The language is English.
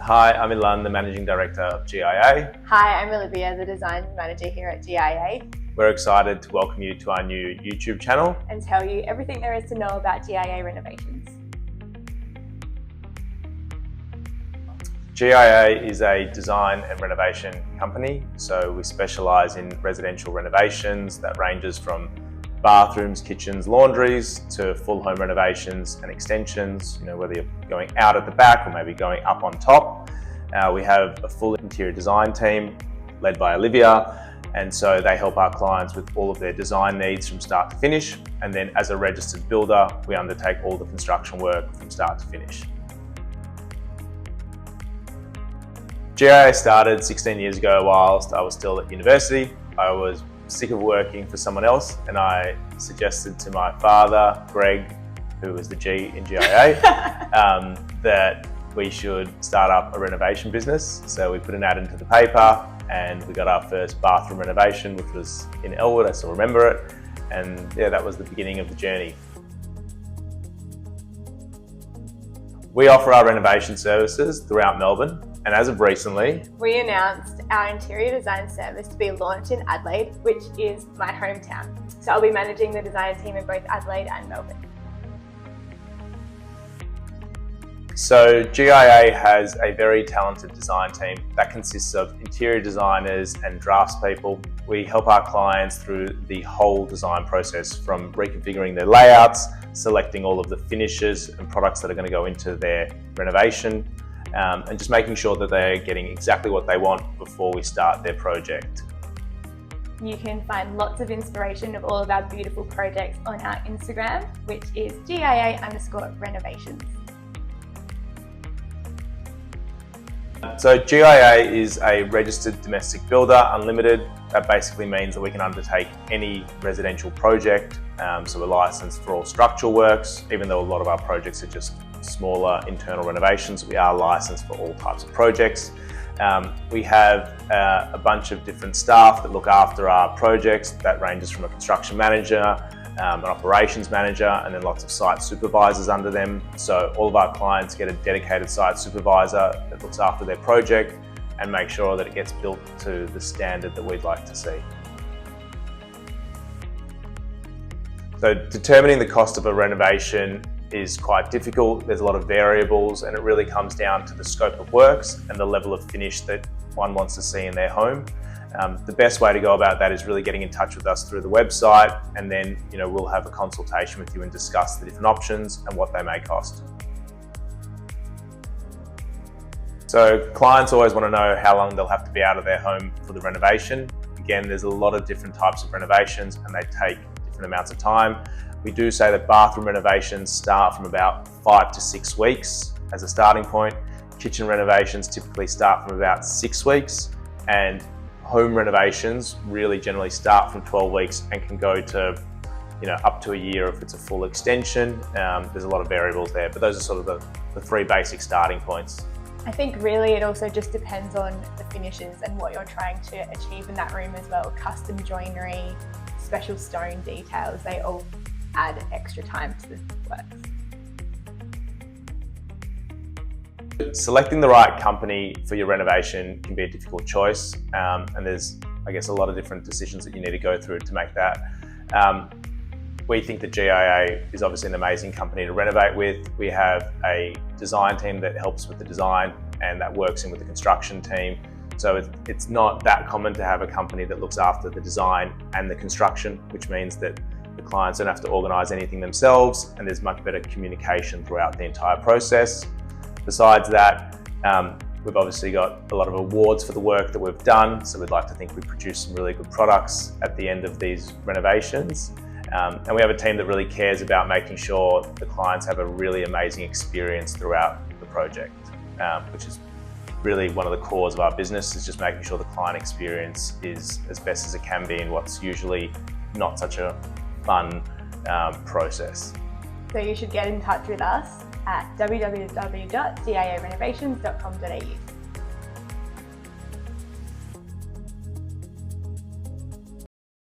Hi, I'm Ilan, the Managing Director of GIA. Hi, I'm Olivia, the Design Manager here at GIA. We're excited to welcome you to our new YouTube channel and tell you everything there is to know about GIA Renovations. GIA is a design and renovation company, so we specialise in residential renovations that ranges from bathrooms, kitchens, laundries to full home renovations and extensions, whether you're going out at the back or maybe going up on top. We have a full interior design team led by Olivia, and so they help our clients with all of their design needs from start to finish. And then as a registered builder, we undertake all the construction work from start to finish. GIA started 16 years ago whilst I was still at university. I was sick of working for someone else, and I suggested to my father, Greg, who was the G in GIA, that we should start up a renovation business. So we put an ad into the paper and we got our first bathroom renovation, which was in Elwood. I still remember it. And yeah, that was the beginning of the journey. We offer our renovation services throughout Melbourne, and as of recently, we announced our interior design service to be launched in Adelaide, which is my hometown. So I'll be managing the design team in both Adelaide and Melbourne. So GIA has a very talented design team that consists of interior designers and draftspeople. We help our clients through the whole design process, from reconfiguring their layouts, selecting all of the finishes and products that are going to go into their renovation, and just making sure that they're getting exactly what they want before we start their project. You can find lots of inspiration of all of our beautiful projects on our Instagram, which is GIA_renovations. So GIA is a registered domestic builder, unlimited. That basically means that we can undertake any residential project. So we're licensed for all structural works, even though a lot of our projects are just smaller internal renovations. We are licensed for all types of projects. We have a bunch of different staff that look after our projects. That ranges from a construction manager, an operations manager, and then lots of site supervisors under them. So all of our clients get a dedicated site supervisor that looks after their project and make sure that it gets built to the standard that we'd like to see. So determining the cost of a renovation is quite difficult. There's a lot of variables, and it really comes down to the scope of works and the level of finish that one wants to see in their home. The best way to go about that is really getting in touch with us through the website, and then we'll have a consultation with you and discuss the different options and what they may cost. So clients always want to know how long they'll have to be out of their home for the renovation. Again, there's a lot of different types of renovations and they take different amounts of time. We do say that bathroom renovations start from about 5 to 6 weeks as a starting point. Kitchen renovations typically start from about 6 weeks, and home renovations really generally start from 12 weeks and can go to up to a year if it's a full extension. There's a lot of variables there, but those are sort of the three basic starting points. I think really it also just depends on the finishes and what you're trying to achieve in that room as well. Custom joinery, special stone details, they all add extra time to the works. Selecting the right company for your renovation can be a difficult choice, and there's, I guess, a lot of different decisions that you need to go through to make that. We think that GIA is obviously an amazing company to renovate with. We have a design team that helps with the design and that works in with the construction team. So it's not that common to have a company that looks after the design and the construction, which means that the clients don't have to organise anything themselves, and there's much better communication throughout the entire process. Besides that, we've obviously got a lot of awards for the work that we've done, so we'd like to think we produce some really good products at the end of these renovations. And we have a team that really cares about making sure the clients have a really amazing experience throughout the project, which is really one of the cores of our business, is just making sure the client experience is as best as it can be in what's usually not such a fun process. So you should get in touch with us at www.giarenovations.com.au.